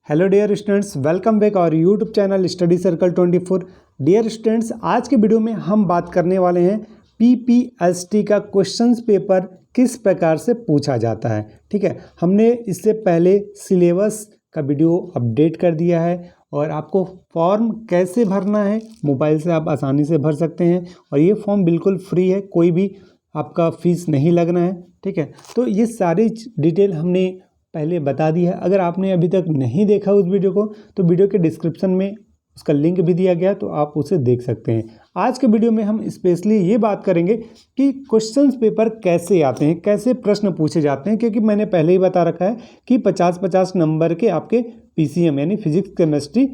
Hello dear students, welcome back our YouTube channel study circle 24। Dear students, आज के video में हम बात करने वाले हैं पीपीएसटी का क्वेश्चंस पेपर किस प्रकार से पूछा जाता है। ठीक है, हमने इससे पहले सिलेबस का वीडियो अपडेट कर दिया है और आपको फॉर्म कैसे भरना है मोबाइल से आप आसानी से भर सकते हैं और ये फॉर्म बिल्कुल फ्री है, कोई भी आपका फीस नहीं लगना है। ठीक है, तो ये सारी डिटेल हमने पहले बता दी है। अगर आपने अभी तक नहीं देखा उस वीडियो को तो वीडियो के डिस्क्रिप्शन में उसका लिंक भी दिया गया, तो आप उसे देख सकते हैं। आज के वीडियो में हम स्पेशली ये बात करेंगे कि क्वेश्चंस पेपर कैसे आते हैं, कैसे प्रश्न पूछे जाते हैं, क्योंकि मैंने पहले ही बता रखा है कि 50-50 नंबर के आपके पीसीएम यानी फिजिक्स केमिस्ट्री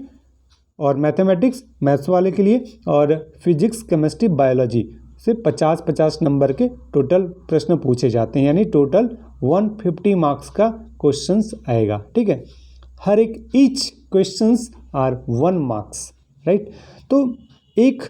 और मैथमेटिक्स मैथ्स वाले के लिए और फिजिक्स केमिस्ट्री बायोलॉजी से 50-50 नंबर के टोटल प्रश्न पूछे जाते हैं, यानी टोटल 150 मार्क्स का क्वेश्चंस आएगा। ठीक है, हर एक each questions are 1 marks, right. तो एक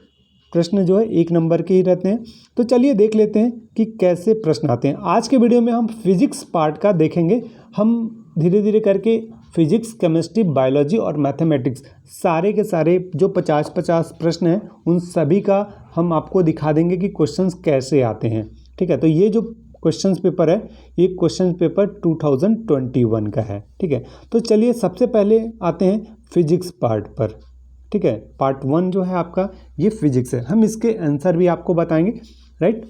प्रश्न जो है 1 नंबर के ही रहते हैं। तो चलिए देख लेते हैं कि कैसे प्रश्न आते हैं। आज के वीडियो में हम फिजिक्स पार्ट का देखेंगे। हम धीरे धीरे करके फिजिक्स केमिस्ट्री बायोलॉजी और मैथमेटिक्स सारे के सारे जो 50-50 प्रश्न हैं उन सभी का हम आपको दिखा देंगे कि क्वेश्चंस कैसे आते हैं। ठीक है, तो ये जो क्वेश्चंस पेपर है ये क्वेश्चन पेपर 2021 का है। ठीक है, तो चलिए सबसे पहले आते हैं फिजिक्स पार्ट पर। ठीक है, पार्ट 1 जो है आपका ये फिजिक्स है, हम इसके आंसर भी आपको बताएंगे, राइट।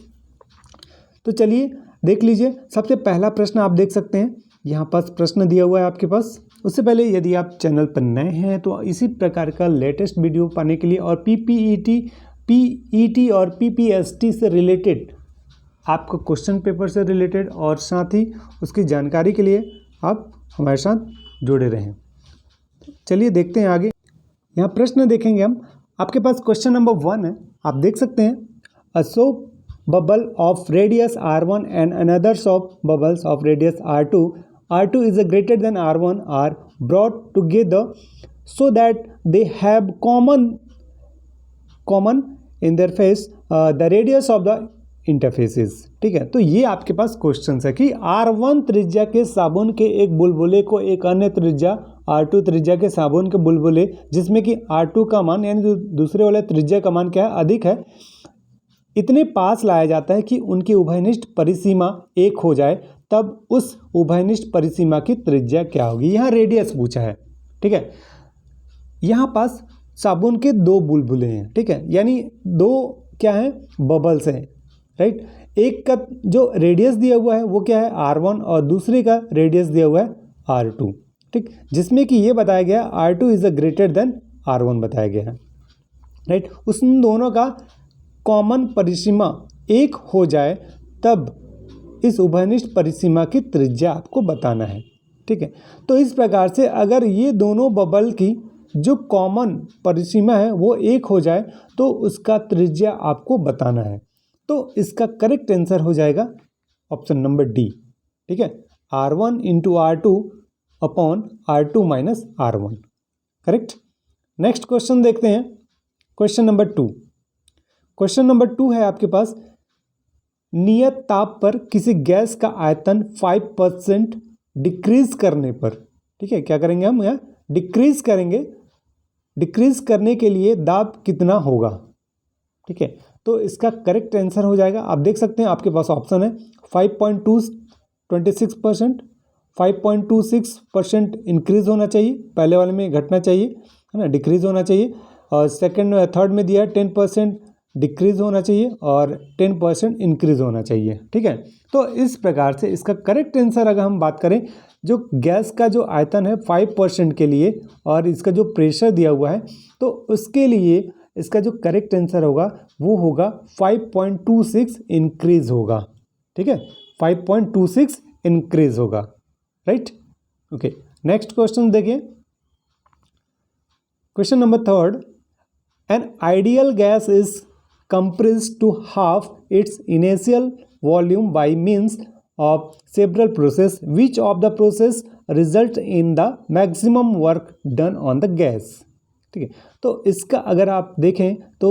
तो चलिए देख लीजिए, सबसे पहला प्रश्न आप देख सकते हैं, यहाँ पास प्रश्न दिया हुआ है आपके पास। उससे पहले यदि आप चैनल पर नए हैं तो इसी प्रकार का लेटेस्ट वीडियो पाने के लिए और पीईटी और पीपीएसटी से रिलेटेड आपको क्वेश्चन पेपर से रिलेटेड और साथ ही उसकी जानकारी के लिए आप हमारे साथ जुड़े रहें। चलिए देखते हैं आगे। यहाँ प्रश्न देखेंगे हम। आपके पास क्वेश्चन नंबर 1 है, आप देख सकते हैं। A soap bubble of radius r1 and another soap bubbles of radius r2 is greater than r1 are brought together so that they have common interface the radius of the interfaces। ठीक है, तो ये आपके पास question है कि r1 त्रिज्या के साबुन के एक बुलबुले को एक अन्य त्रिज्या r2 त्रिज्या के साबुन के बुलबुले जिसमें कि r2 का मान यानी दूसरे वाले त्रिज्या का मान क्या है, अधिक है, इतने पास लाया जाता है कि उनकी उभयनिष्ठ परिसीमा 1 हो जाए, तब उस उभयनिष्ठ परिसीमा की त्रिज्या क्या होगी। यहाँ रेडियस पूछा है। ठीक है, यहाँ पास साबुन के 2 बुलबुले हैं। ठीक है, यानी 2 क्या हैं, बबल्स हैं, राइट। एक का जो रेडियस दिया हुआ है वो क्या है, r1 और दूसरे का रेडियस दिया हुआ है r2। ठीक, जिसमें कि ये बताया गया r2 is greater than r1 बताया गया है, राइट। उन दोनों का कॉमन परिसीमा 1 हो जाए तब इस उभयनिष्ठ परिसीमा की त्रिज्या आपको बताना है। ठीक है, तो इस प्रकार से अगर ये दोनों बबल की जो कॉमन परिसीमा है वो 1 हो जाए तो उसका त्रिज्या आपको बताना है। तो इसका करेक्ट आंसर हो जाएगा ऑप्शन नंबर डी। ठीक है, r1 into r2 upon r2 minus r1, correct. Next question देखते हैं, क्वेश्चन नंबर 2। क्वेश्चन नंबर 2 है आपके पास, नियत ताप पर किसी गैस का आयतन 5% डिक्रीज करने पर। ठीक है, क्या करेंगे हम, यहाँ डिक्रीज करेंगे, डिक्रीज करने के लिए दाब कितना होगा। ठीक है, तो इसका करेक्ट आंसर हो जाएगा, आप देख सकते हैं आपके पास ऑप्शन है 5.26%, 5.26% इंक्रीज होना चाहिए, पहले वाले में घटना चाहिए, है ना, डिक्रीज होना चाहिए, और थर्ड में दिया 10% डिक्रीज होना चाहिए और 10% इंक्रीज होना चाहिए। ठीक है, तो इस प्रकार से इसका करेक्ट आंसर अगर हम बात करें, जो गैस का जो आयतन है 5% के लिए और इसका जो प्रेशर दिया हुआ है, तो उसके लिए इसका जो करेक्ट आंसर होगा वो होगा 5.26 इंक्रीज होगा। ठीक है, 5.26 इंक्रीज होगा, राइट। ओके, नेक्स्ट क्वेश्चन देखिए, question number 3। An ideal gas is compressed to half its initial volume by means of several process. Which of the process result in the maximum work done on the gas? ठीक है, तो इसका अगर आप देखें तो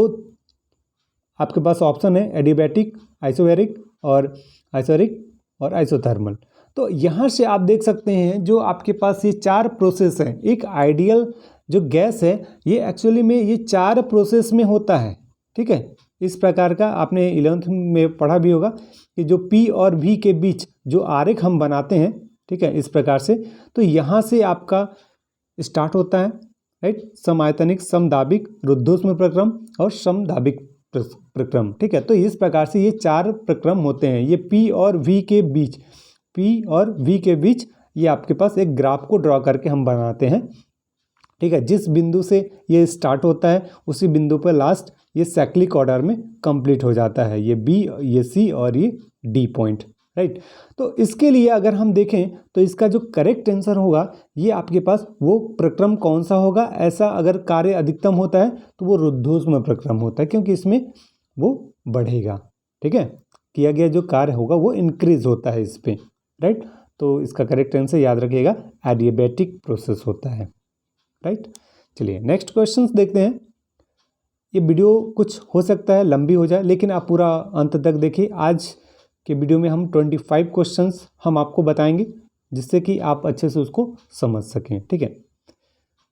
आपके पास ऑप्शन है एडियाबैटिक, आइसोबैरिक और आइसोथर्मल। तो यहाँ से आप देख सकते हैं जो आपके पास ये 4 प्रोसेस हैं। एक आइडियल जो गैस है ये एक्चुअली में ये 4 प्रोसेस में होता है, ठीक है। इस प्रकार का आपने 11th में पढ़ा भी होगा कि जो P और V के बीच जो आरेख हम बनाते हैं, ठीक है, इस प्रकार से। तो यहाँ से आपका स्टार्ट होता है, राइट, समआयतनिक, समदाबिक, रुद्धोष्म प्रक्रम और समदाबिक प्रक्रम, ठीक है। तो इस प्रकार से ये 4 प्रक्रम होते हैं। ये P और V के बीच, P और V के बीच ये आपके पास एक ग्राफ को ड्रॉ करके हम बनाते हैं, ठीक है। जिस बिंदु से ये स्टार्ट होता है उसी बिंदु पर लास्ट ये साइक्लिक ऑर्डर में कंप्लीट हो जाता है। ये B, ये C और ये D पॉइंट, राइट। तो इसके लिए अगर हम देखें तो इसका जो करेक्ट आंसर होगा ये आपके पास वो प्रक्रम कौन सा होगा, ऐसा अगर कार्य अधिकतम होता है तो वो रुद्धोष्म प्रक्रम होता है, क्योंकि इसमें वो बढ़ेगा, ठीक है। किया गया जो कार्य होगा वो इंक्रीज होता है इस पे, राइट। तो इसका करेक्ट आंसर याद रखिएगा एडियाबैटिक प्रोसेस होता है, राइट। चलिए नेक्स्ट क्वेश्चंस देखते हैं। ये वीडियो कुछ हो सकता है लंबी हो जाए, लेकिन आप पूरा अंत तक देखिए। आज के वीडियो में हम 25 क्वेश्चंस हम आपको बताएंगे जिससे कि आप अच्छे से उसको समझ सकें, ठीक है।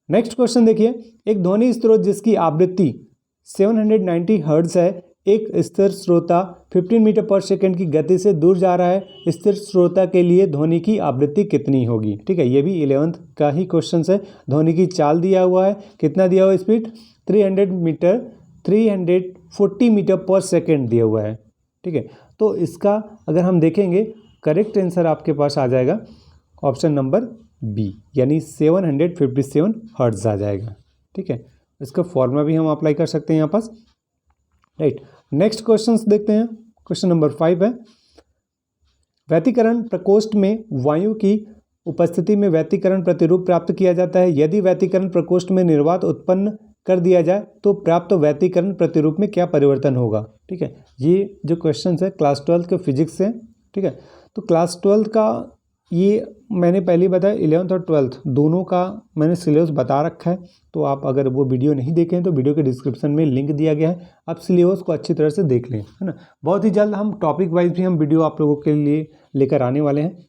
नेक्स्ट क्वेश्चन देखिए, एक ध्वनि स्रोत जिसकी आवृत्ति 790 हर्ट्ज है, एक स्थिर श्रोता 15 मीटर पर सेकंड की गति से दूर जा रहा है, स्थिर श्रोता के लिए ध्वनि की आवृत्ति कितनी होगी, ठीक है। ये भी 11th का ही क्वेश्चन है। ध्वनि की चाल दिया हुआ है, कितना दिया हुआ है स्पीड, 340 मीटर पर सेकेंड दिया हुआ है, ठीक है। तो इसका अगर हम देखेंगे करेक्ट आंसर आपके पास आ जाएगा ऑप्शन नंबर बी, यानी 757 हर्ट्ज आ जाएगा, ठीक है। इसका फॉर्मूला भी हम अप्लाई कर सकते हैं यहाँ पास, राइट। नेक्स्ट क्वेश्चंस देखते हैं। क्वेश्चन नंबर 5 है, व्यतिकरण प्रकोष्ठ में वायु की उपस्थिति में व्यतिकरण प्रतिरूप प्राप्त किया जाता है। यदि व्यतिकरण प्रकोष्ठ में निर्वात उत्पन्न कर दिया जाए तो प्राप्त व्यतिकरण प्रतिरूप में क्या परिवर्तन होगा, ठीक है। ये जो क्वेश्चन है क्लास 12 के फिजिक्स से, ठीक है। तो क्लास 12 का ये मैंने पहले बताया 11th और 12th दोनों का मैंने सिलेबस बता रखा है। तो आप अगर वो वीडियो नहीं देखें तो वीडियो के डिस्क्रिप्शन में लिंक दिया गया है, आप सिलेबस को अच्छी तरह से देख लें, है ना। बहुत ही जल्द हम टॉपिक वाइज भी हम वीडियो आप लोगों के लिए लेकर आने वाले हैं।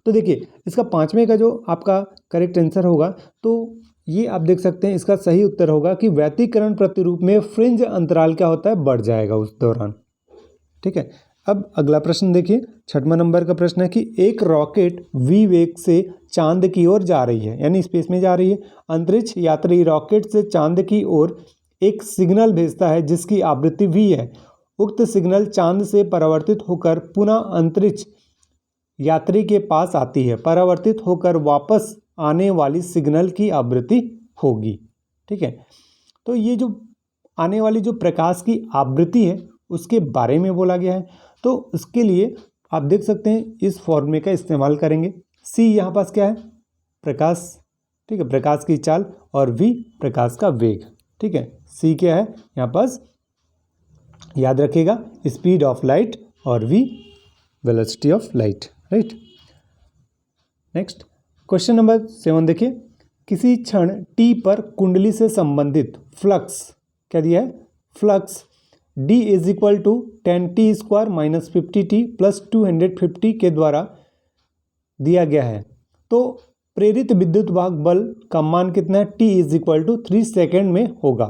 तो देखिए इसका 5वें का जो आपका करेक्ट आंसर होगा तो ये आप देख सकते हैं, इसका सही उत्तर होगा कि व्यतिकरण प्रतिरूप में फ्रिंज अंतराल क्या होता है, बढ़ जाएगा उस दौरान, ठीक है। अब अगला प्रश्न देखिए, 6वां नंबर का प्रश्न है कि एक रॉकेट v वेग से चांद की ओर जा रही है, यानी स्पेस में जा रही है। अंतरिक्ष यात्री रॉकेट से चांद की ओर एक सिग्नल भेजता है जिसकी आवृत्ति v है। उक्त सिग्नल चांद से परावर्तित होकर पुनः अंतरिक्ष यात्री के पास आती है। परावर्तित होकर वापस आने वाली सिग्नल की आवृत्ति होगी, ठीक है। तो ये जो आने वाली जो प्रकाश की आवृत्ति है उसके बारे में बोला गया है। तो इसके लिए आप देख सकते हैं इस फॉर्मूले का इस्तेमाल करेंगे। c यहाँ पास क्या है, प्रकाश, ठीक है, प्रकाश की चाल, और v प्रकाश का वेग, ठीक है। c क्या है यहाँ पास, याद रखिएगा स्पीड ऑफ लाइट, और v velocity of light, right. Next question number 7 देखिए, किसी क्षण t पर कुंडली से संबंधित फ्लक्स क्या दिया है, flux d is equal to 10t square minus 50t plus 250 के द्वारा दिया गया है। तो प्रेरित विद्युत वाहक बल का मान कितना है, t is equal to 3 second में होगा।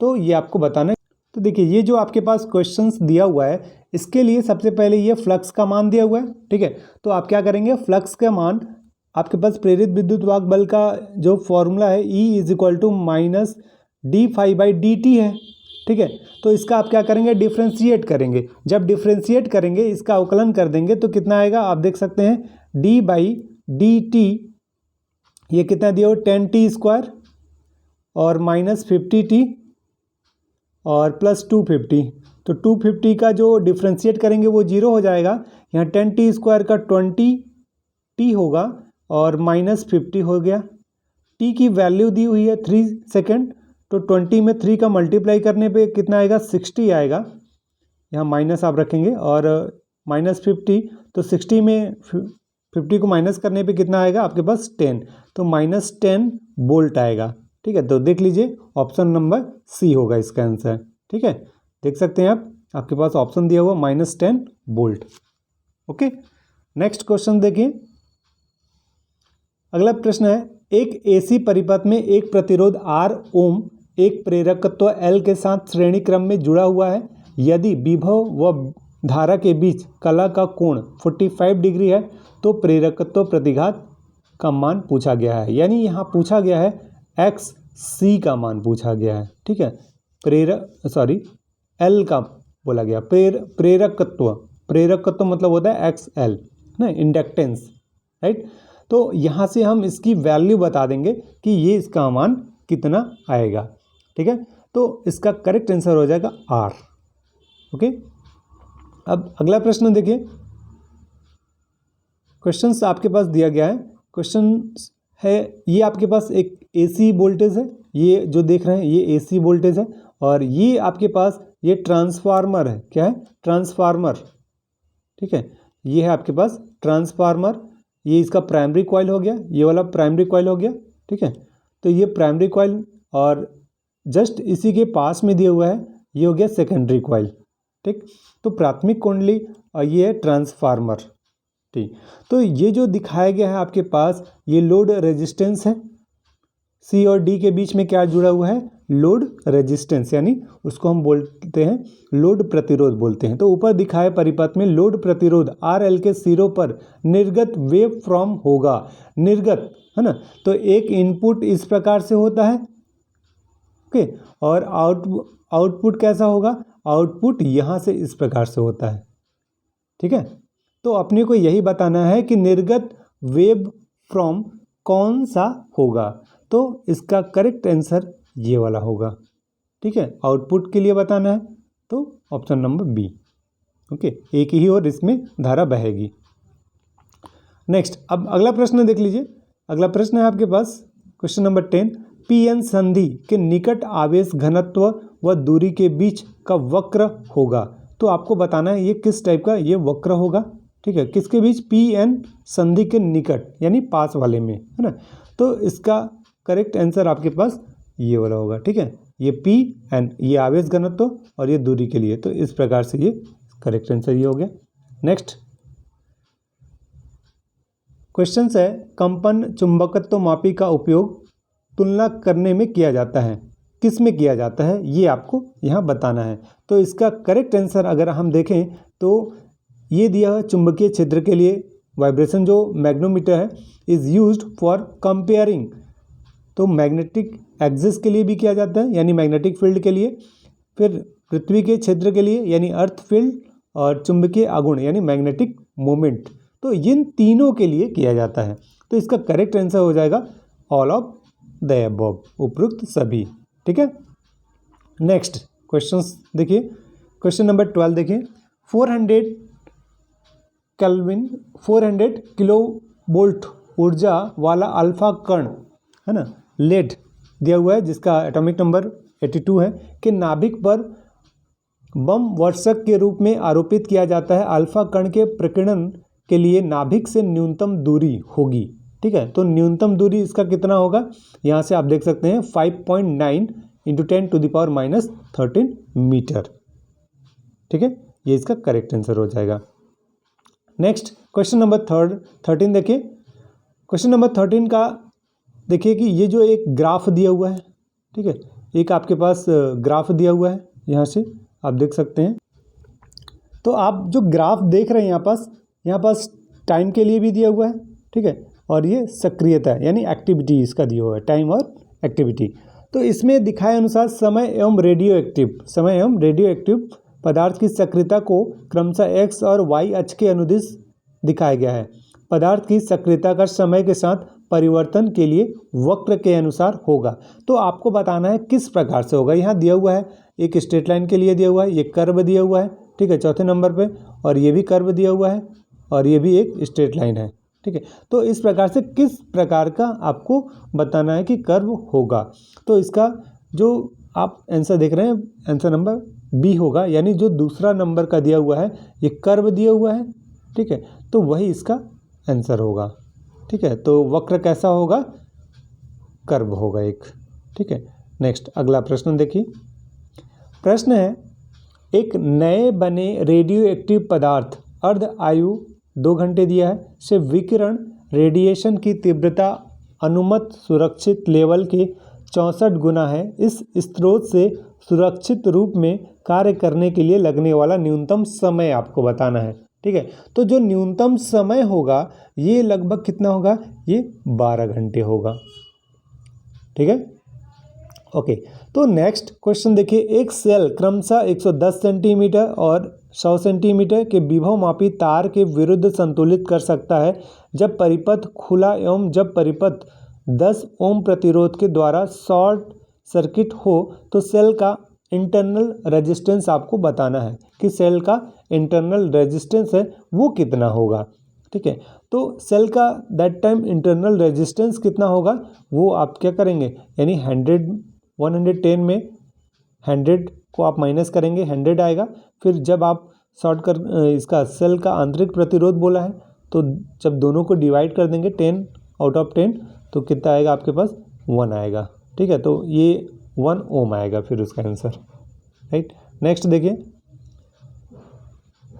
तो ये आपको बताना है। तो देखिए ये जो आपके पास क्वेश्चंस दिया हुआ है इसके लिए सबसे पहले ये फ्लक्स का मान दिया हुआ है, ठीक है। तो आप क्या करेंगे, फ्लक्स का मान आपके पास प्रेरित विद्युत वाहक बल का जो फॉर्मूला है E is equal to minus d∅dt है, ठीक है। तो इसका आप क्या करेंगे, डिफ्रेंशिएट करेंगे। जब डिफ्रेंशिएट करेंगे इसका अवकलन कर देंगे तो कितना आएगा, आप देख सकते हैं d/dt ये कितना दिया हो, 10t स्क्वायर और माइनस 50t और प्लस 250। तो 250 का जो डिफ्रेंशिएट करेंगे वो 0 हो जाएगा। यहाँ 10t स्क्वायर का 20t होगा और माइनस 50 हो गया। t की वैल्यू दी हुई है 3 सेकेंड, तो 20 में 3 का मल्टीप्लाई करने पे कितना आएगा, 60 आएगा। यहाँ माइनस आप रखेंगे और माइनस 50, तो 60 में 50 को माइनस करने पे कितना आएगा आपके पास 10, तो माइनस 10 वोल्ट आएगा, ठीक है। तो देख लीजिए ऑप्शन नंबर सी होगा इसका आंसर, ठीक है। देख सकते हैं आप, आपके पास ऑप्शन दिया हुआ -10 वोल्ट, ओके। नेक्स्ट क्वेश्चन देखिए, अगला प्रश्न है, एक एसी परिपथ में एक प्रतिरोध R ओम एक प्रेरकत्व L के साथ श्रेणी क्रम में जुड़ा हुआ है। यदि विभव व धारा के बीच कला का कोण 45 डिग्री है तो प्रेरकत्व प्रतिघात का मान पूछा गया है। यानी यहाँ पूछा गया है XC का मान पूछा गया है, ठीक है। L का बोला गया, प्रेरकत्व मतलब होता है XL ना, इंडक्टेंस, राइट। तो यहाँ से हम इसकी वैल्यू बता देंगे कि ये इसका मान कितना आएगा, ठीक है। तो इसका करेक्ट आंसर हो जाएगा R, ओके। अब अगला प्रश्न देखिए, क्वेश्चंस आपके पास दिया गया है। क्वेश्चन है, ये आपके पास एक AC वोल्टेज है, ये जो देख रहे हैं ये AC वोल्टेज है, और ये आपके पास ये ट्रांसफार्मर है। क्या है? ट्रांसफार्मर, ठीक है। ये है आपके पास ट्रांसफार्मर, ये इसका प्राइमरी कॉइल हो गया, ये वाला प्राइमरी कॉइल हो गया, ठीक है। तो ये प्राइमरी कॉइल, और जस्ट इसी के पास में दिया हुआ है ये हो गया सेकेंडरी कॉइल, ठीक। तो प्राथमिक कुंडली और ये है ट्रांसफार्मर, ठीक। तो ये जो दिखाया गया है आपके पास ये लोड रेजिस्टेंस है। C और D के बीच में क्या जुड़ा हुआ है? लोड रेजिस्टेंस, यानी उसको हम बोलते हैं लोड प्रतिरोध बोलते हैं। तो ऊपर दिखाए परिपथ में लोड प्रतिरोध RL के सिरों पर निर्गत वेव फॉर्म होगा। निर्गत है ना, तो एक इनपुट इस प्रकार से होता है, ओके, और आउटपुट कैसा होगा? आउटपुट यहाँ से इस प्रकार से होता है, ठीक है। तो अपने को यही बताना है कि निर्गत वेव फ्रॉम कौन सा होगा, तो इसका करेक्ट आंसर ये वाला होगा, ठीक है। आउटपुट के लिए बताना है तो ऑप्शन नंबर बी, ओके। एक ही और इसमें धारा बहेगी। नेक्स्ट, अब अगला प्रश्न देख लीजिए। अगला प्रश्न है आपके पास क्वेश्चन नंबर 10, PN संधि के निकट आवेश घनत्व व दूरी के बीच का वक्र होगा। तो आपको बताना है ये किस टाइप का ये वक्र होगा, ठीक है। किसके बीच? PN संधि के निकट, यानी पास वाले में, है ना। तो इसका करेक्ट आंसर आपके पास ये वाला होगा, ठीक है। ये PN ये आवेश घनत्व और ये दूरी के लिए, तो इस प्रकार से ये करेक्ट आंसर ये हो गया। नेक्स्ट क्वेश्चन है, कंपन चुंबकत्व मापी का उपयोग तुलना करने में किया जाता है, किस में किया जाता है ये आपको यहाँ बताना है। तो इसका करेक्ट आंसर अगर हम देखें तो ये दिया है चुंबकीय क्षेत्र के लिए वाइब्रेशन जो मैग्नेटोमीटर है इज़ यूज्ड फॉर कंपेयरिंग। तो मैग्नेटिक एक्सिस के लिए भी किया जाता है, यानी मैग्नेटिक फील्ड के लिए, फिर पृथ्वी के क्षेत्र के लिए यानी अर्थ फील्ड, और चुंबकीय आघूर्ण यानी मैग्नेटिक मोमेंट। तो इन तीनों के लिए किया जाता है। तो इसका करेक्ट आंसर हो जाएगा ऑल ऑफ द अबव, उपरोक्त सभी, ठीक है। नेक्स्ट क्वेश्चंस देखिए, क्वेश्चन नंबर 12 देखिए, 400 किलो वोल्ट ऊर्जा वाला अल्फा कण, है ना, लेड दिया हुआ है जिसका एटॉमिक नंबर 82 है, के नाभिक पर बम वर्षक के रूप में आरोपित किया जाता है। अल्फा कण के प्रकीर्णन के लिए नाभिक से न्यूनतम दूरी होगी, ठीक है। तो न्यूनतम दूरी इसका कितना होगा? यहाँ से आप देख सकते हैं 5.9 × 10⁻13 मीटर, ठीक है। ये इसका करेक्ट आंसर हो जाएगा। नेक्स्ट क्वेश्चन नंबर 13 देखिए। क्वेश्चन नंबर 13 का देखिए कि ये जो एक ग्राफ दिया हुआ है, ठीक है, एक आपके पास ग्राफ दिया हुआ है, यहाँ से आप देख सकते हैं। तो आप जो ग्राफ देख रहे हैं यहाँ पास टाइम के लिए भी दिया हुआ है, ठीक है, और ये सक्रियता यानी एक्टिविटी इसका दिया हुआ है, टाइम और एक्टिविटी। तो इसमें दिखाए अनुसार समय एवं रेडियो एक्टिव पदार्थ की सक्रियता को क्रमशः x और y अक्ष के अनुदिश दिखाया गया है। पदार्थ की सक्रियता का समय के साथ परिवर्तन के लिए वक्र के अनुसार होगा। तो आपको बताना है किस प्रकार से होगा। यहाँ दिया हुआ है एक स्ट्रेट लाइन के लिए दिया हुआ है, ये कर्व दिया हुआ है, ठीक है, चौथे नंबर पे, और ये भी कर्व दिया हुआ है, और ये भी एक स्ट्रेट लाइन है, ठीक है। तो इस प्रकार से किस प्रकार का आपको बताना है कि कर्व होगा। तो इसका जो आप आंसर देख रहे हैं आंसर नंबर बी होगा, यानी जो दूसरा नंबर का दिया हुआ है ये कर्व दिया हुआ है, ठीक है, तो वही इसका आंसर होगा, ठीक है। तो वक्र कैसा होगा? कर्व होगा एक, ठीक है। नेक्स्ट अगला प्रश्न देखिए। प्रश्न है, एक नए बने रेडियो एक्टिव पदार्थ अर्ध आयु 2 घंटे दिया है, से विकिरण रेडिएशन की तीव्रता अनुमत सुरक्षित लेवल के 64 गुना है। इस स्रोत से सुरक्षित रूप में कार्य करने के लिए लगने वाला न्यूनतम समय आपको बताना है। ठीक है, तो जो न्यूनतम समय होगा ये लगभग कितना होगा, ये 12 घंटे होगा। ठीक है, ओके। तो नेक्स्ट क्वेश्चन देखिए, एक सेल क्रमशः 110 सेंटीमीटर और 100 सेंटीमीटर के विभव मापी तार के विरुद्ध संतुलित कर सकता है जब परिपथ खुला एवं जब परिपथ 10 ओम प्रतिरोध के द्वारा शॉर्ट सर्किट हो तो सेल का इंटरनल रेजिस्टेंस आपको बताना है कि सेल का इंटरनल रेजिस्टेंस है वो कितना होगा। ठीक है, तो सेल का दैट टाइम इंटरनल रेजिस्टेंस कितना होगा वो आप क्या करेंगे, यानी 110 में 100 को आप माइनस करेंगे, 100 आएगा। फिर जब आप शॉर्ट कर इसका सेल का आंतरिक प्रतिरोध बोला है तो जब दोनों को डिवाइड कर देंगे 10 आउट ऑफ 10 तो कितना आएगा आपके पास, 1 आएगा। ठीक है, तो ये 1 ओम आएगा फिर उसका आंसर। राइट, नेक्स्ट देखिए,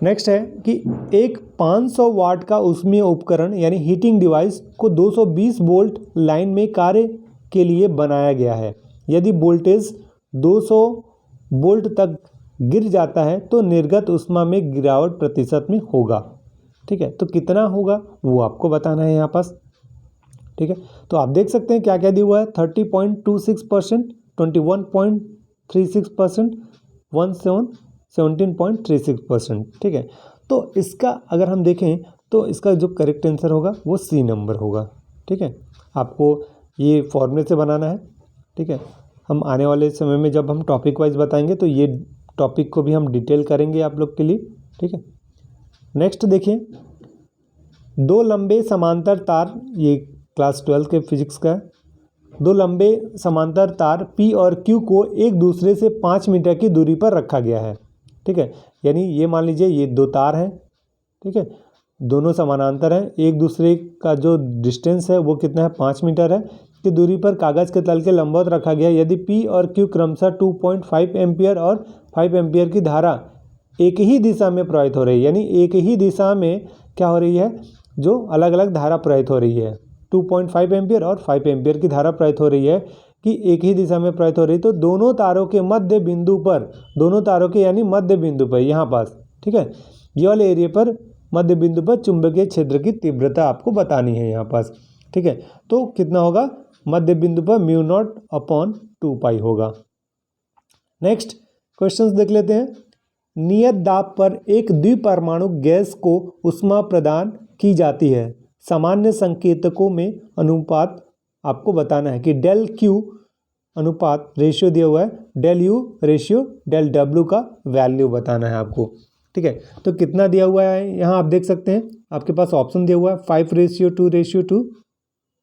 नेक्स्ट है कि एक 500 वाट का ऊष्मीय उपकरण यानी हीटिंग डिवाइस को 220 वोल्ट लाइन में कार्य के लिए बनाया गया है। यदि वोल्टेज 200 वोल्ट तक गिर जाता है तो निर्गत ऊष्मा में गिरावट प्रतिशत में होगा। ठीक है, तो कितना होगा वो आपको बताना है यहाँ पास। ठीक है, तो आप देख सकते हैं क्या क्या दिया हुआ है, 30.26%, 21.36%, 17.36%। ठीक है, तो इसका अगर हम देखें तो इसका जो करेक्ट आंसर होगा वो सी नंबर होगा। ठीक है, आपको ये फॉर्मूले से बनाना है। ठीक है, हम आने वाले समय में जब हम टॉपिक वाइज बताएंगे तो ये टॉपिक को भी हम डिटेल करेंगे आप लोग के लिए। ठीक है, नेक्स्ट देखिए, 2 लंबे समांतर तार, ये क्लास 12 के फिजिक्स का है। 2 लंबे समांतर तार P और Q को एक दूसरे से 5 मीटर की दूरी पर रखा गया है। ठीक है, यानी ये मान लीजिए ये 2 तार हैं। ठीक है, दोनों समानांतर हैं, एक दूसरे का जो डिस्टेंस है वो कितना है, 5 मीटर है की दूरी पर कागज़ के तल के लंबवत रखा गया। यदि P और Q क्रमशः 2.5 एम्पियर और 5 एम्पियर की धारा एक ही दिशा में प्रवाहित हो रही है, यानी एक ही दिशा में क्या हो रही है, जो अलग अलग धारा प्रवाहित हो रही है, 2.5 एम्पियर और 5 एम्पियर की धारा प्रवाहित हो रही है कि एक ही दिशा में प्रवाहित हो रही है, तो दोनों तारों के मध्य बिंदु पर, दोनों तारों के यानी मध्य बिंदु पर यहाँ पास, ठीक है, ये वाले एरिया पर मध्य बिंदु पर चुंबकीय क्षेत्र की तीव्रता आपको बतानी है यहाँ पास। ठीक है, तो कितना होगा, मध्य बिंदु पर μ0/2π होगा। नेक्स्ट क्वेश्चंस देख लेते हैं। नियत दाब पर एक द्विपरमाणु गैस को ऊष्मा प्रदान की जाती है। सामान्य संकेतकों में अनुपात आपको बताना है कि डेल क्यू अनुपात रेशियो दिया हुआ है, del U ratio, del W का वैल्यू बताना है आपको। ठीक है, तो कितना दिया हुआ है यहाँ आप देख सकते हैं, आपके पास ऑप्शन दिया हुआ है 5:2:2,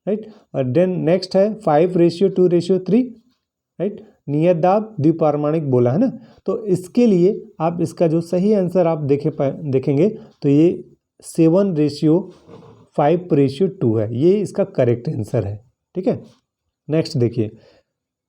राइट, और देन नेक्स्ट है 5:2:3, राइट, नियत दाब द्विपारमाणिक बोला है ना, तो इसके लिए आप इसका जो सही आंसर आप देखेंगे तो ये 7:5:2 है, ये इसका करेक्ट आंसर है। ठीक है, नेक्स्ट देखिए,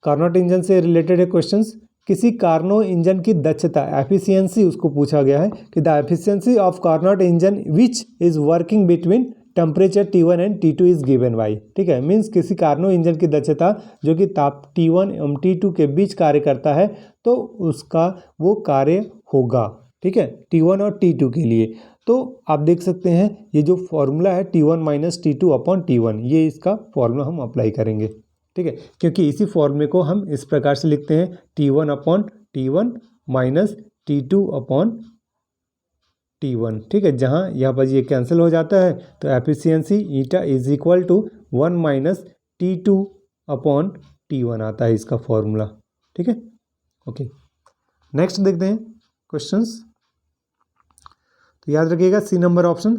कार्नोट इंजन से रिलेटेड है क्वेश्चंस। किसी कार्नो इंजन की दक्षता, एफिशिएंसी उसको पूछा गया है कि the efficiency of Carnot engine which is working between temperature T1 and T2 is given by. ठीक है, मीन्स किसी कार्नो इंजन की दक्षता जो कि ताप T1 एवं T2 के बीच कार्य करता है तो उसका वो कार्य होगा। ठीक है, T1 और T2 के लिए, तो आप देख सकते हैं ये जो फॉर्मूला है T1 - T2/T1, ये इसका फॉर्मूला हम अप्लाई करेंगे। ठीक है, क्योंकि इसी फॉर्मूले को हम इस प्रकार से लिखते हैं T1/T1 - T2/T1। ठीक है, जहाँ यहाँ पर ये कैंसिल हो जाता है तो efficiency eta is equal to 1 - T2/T1 आता है इसका फॉर्मूला। ठीक है, ओके, नेक्स्ट देखते हैं क्वेश्चंस, तो याद रखिएगा सी नंबर ऑप्शन।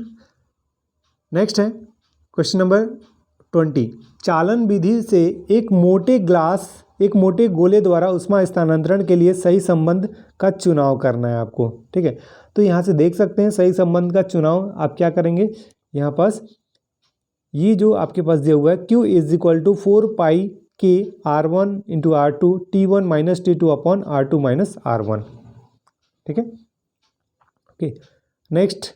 नेक्स्ट है क्वेश्चन नंबर 20। चालन विधि से एक मोटे गोले द्वारा ऊष्मा स्थानांतरण के लिए सही संबंध का चुनाव करना है आपको। ठीक है, तो यहाँ से देख सकते हैं सही संबंध का चुनाव आप क्या करेंगे, यहाँ पास ये जो आपके पास दिया हुआ है Q is equal to 4πk R1 × R2 T1 - T2/R2 - R1। ठीक है, ओके, नेक्स्ट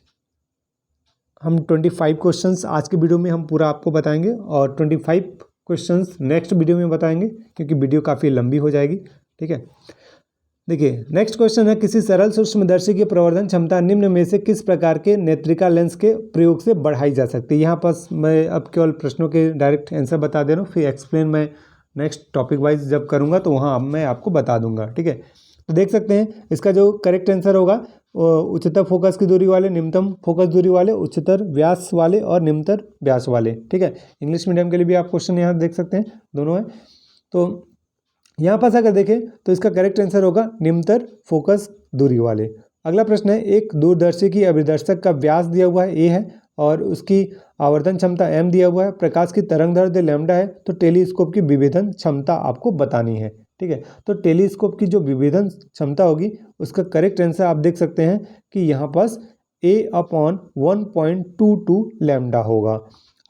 हम 25 क्वेश्चंस आज के वीडियो में हम पूरा आपको बताएंगे और 25 क्वेश्चंस नेक्स्ट वीडियो में बताएंगे, क्योंकि वीडियो काफ़ी लंबी हो जाएगी। ठीक है, देखिए नेक्स्ट क्वेश्चन है, किसी सरल सूक्ष्मदर्शी की प्रवर्धन क्षमता निम्न में से किस प्रकार के नेत्रिका लेंस के प्रयोग से बढ़ाई जा सकती है। यहाँ पास मैं अब केवल प्रश्नों के डायरेक्ट आंसर बता दे रहा हूँ, फिर एक्सप्लेन मैं नेक्स्ट टॉपिक वाइज जब करूँगा तो वहाँ मैं आपको बता दूंगा। ठीक है, तो देख सकते हैं इसका जो करेक्ट आंसर होगा उच्चतर फोकस की दूरी वाले, निम्नतम फोकस दूरी वाले, उच्चतर व्यास वाले और निम्नतर व्यास वाले। ठीक है, इंग्लिश मीडियम के लिए भी आप क्वेश्चन यहाँ देख सकते हैं, दोनों है। तो यहाँ पास अगर देखें तो इसका करेक्ट आंसर होगा निम्नतर फोकस दूरी वाले। अगला प्रश्न है, एक दूरदर्शी की अभिदर्शक का व्यास दिया हुआ है ए है और उसकी आवर्धन क्षमता m दिया हुआ है, प्रकाश की तरंगदैर्घ्य लैम्डा है, तो टेलीस्कोप की विभेदन क्षमता आपको बतानी है। ठीक है, तो टेलीस्कोप की जो विभेदन क्षमता होगी उसका करेक्ट आंसर आप देख सकते हैं कि यहाँ पास a/1.22 लैम्डा होगा।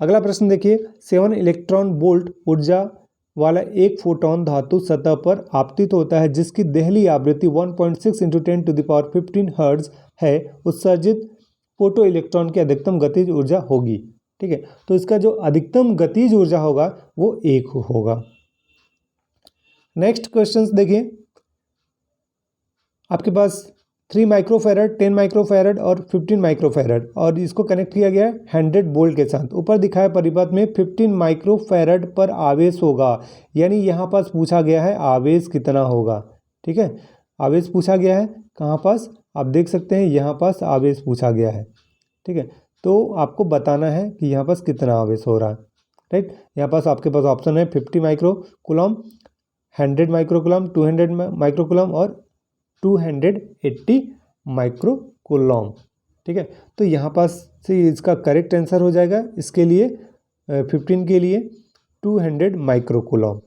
अगला प्रश्न देखिए, 7 इलेक्ट्रॉन वोल्ट ऊर्जा वाला एक फोटोन धातु सतह पर आपतित होता है जिसकी देहली आवृत्ति 1.6 × 10⁻15 हर्ट्ज है, उत्सर्जित फोटो इलेक्ट्रॉन की अधिकतम गतिज ऊर्जा होगी। ठीक है, तो इसका जो अधिकतम गतिज ऊर्जा होगा वो 1 होगा। नेक्स्ट क्वेश्चंस देखिए, आपके पास 3 माइक्रोफैरड, 10 माइक्रोफैरड और 15 माइक्रोफैरड और इसको कनेक्ट किया गया है 100 वोल्ट के साथ। ऊपर दिखाए परिपथ में 15 माइक्रोफैरड पर आवेश होगा, यानी यहाँ पास पूछा गया है आवेश कितना होगा। ठीक है, आवेश पूछा गया है कहाँ पास, आप देख सकते हैं यहाँ पास आवेश पूछा गया है। ठीक है, तो आपको बताना है कि यहाँ पास कितना आवेश हो रहा है। राइट, यहाँ पास आपके पास ऑप्शन है 50 माइक्रोकूलम, 100 माइक्रोकूलम, 200 माइक्रोकूलम और 280 माइक्रोकूलम। ठीक है, तो यहाँ पास से इसका करेक्ट आंसर हो जाएगा इसके लिए 15 के लिए 200 माइक्रोकूलम।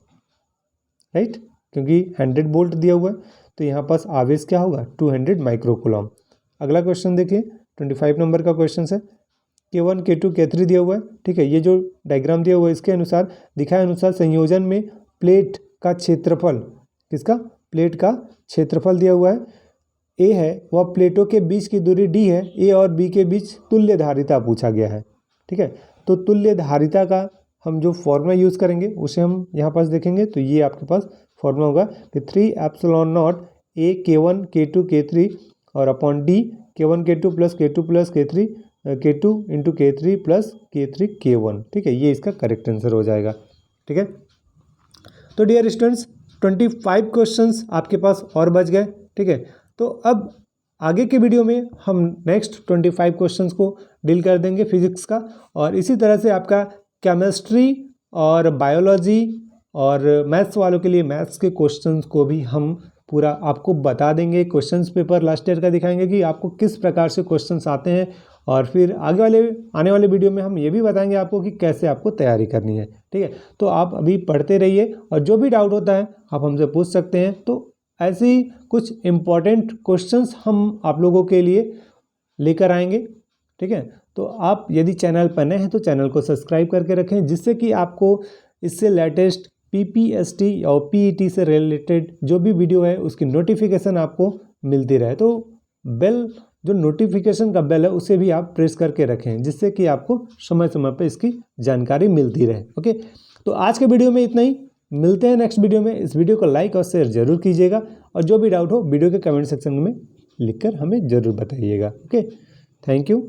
राइट, क्योंकि 100 वोल्ट दिया हुआ है तो यहाँ पास आवेश क्या होगा 200 माइक्रोकूलम। अगला क्वेश्चन देखिए, 25 नंबर का क्वेश्चन है, K1 K2 K3 दिया हुआ है। ठीक है, ये जो डायग्राम दिया हुआ है इसके अनुसार दिखाए अनुसार संयोजन में प्लेट का क्षेत्रफल, किसका, प्लेट का क्षेत्रफल दिया हुआ है ए है, वह प्लेटों के बीच की दूरी डी है, ए और बी के बीच तुल्य धारिता पूछा गया है। ठीक है, तो तुल्य धारिता का हम जो फॉर्मूला यूज़ करेंगे उसे हम यहाँ पास देखेंगे, तो ये आपके पास फॉर्मूला होगा कि 3ε0 ए K1 K2 K3 और upon D K1 K2 plus K2 plus K3 K2 into K3 plus K3 K1। ठीक है, ये इसका करेक्ट आंसर हो जाएगा। ठीक है, तो डियर स्टूडेंट्स 25 क्वेश्चंस आपके पास और बच गए। ठीक है, तो अब आगे के वीडियो में हम नेक्स्ट 25 क्वेश्चंस को डील कर देंगे फिजिक्स का, और इसी तरह से आपका केमिस्ट्री और बायोलॉजी और मैथ्स वालों के लिए मैथ्स के क्वेश्चंस को भी हम पूरा आपको बता देंगे। क्वेश्चंस पेपर लास्ट ईयर का दिखाएंगे कि आपको किस प्रकार से क्वेश्चंस आते हैं, और फिर आने वाले वीडियो में हम ये भी बताएंगे आपको कि कैसे आपको तैयारी करनी है। ठीक है, तो आप अभी पढ़ते रहिए और जो भी डाउट होता है आप हमसे पूछ सकते हैं। तो ऐसी कुछ इम्पॉर्टेंट क्वेश्चंस हम आप लोगों के लिए लेकर आएंगे। ठीक है, तो आप यदि चैनल पर नए हैं तो चैनल को सब्सक्राइब करके रखें, जिससे कि आपको इससे लेटेस्ट PPST और PET से रिलेटेड जो भी वीडियो है उसकी नोटिफिकेशन आपको मिलती रहे। तो बेल, जो नोटिफिकेशन का बेल है उसे भी आप प्रेस करके रखें, जिससे कि आपको समय समय पर इसकी जानकारी मिलती रहे। ओके, तो आज के वीडियो में इतना ही, मिलते हैं नेक्स्ट वीडियो में। इस वीडियो को लाइक और शेयर जरूर कीजिएगा, और जो भी डाउट हो वीडियो के कमेंट सेक्शन में लिखकर हमें ज़रूर बताइएगा। Okay, thank you.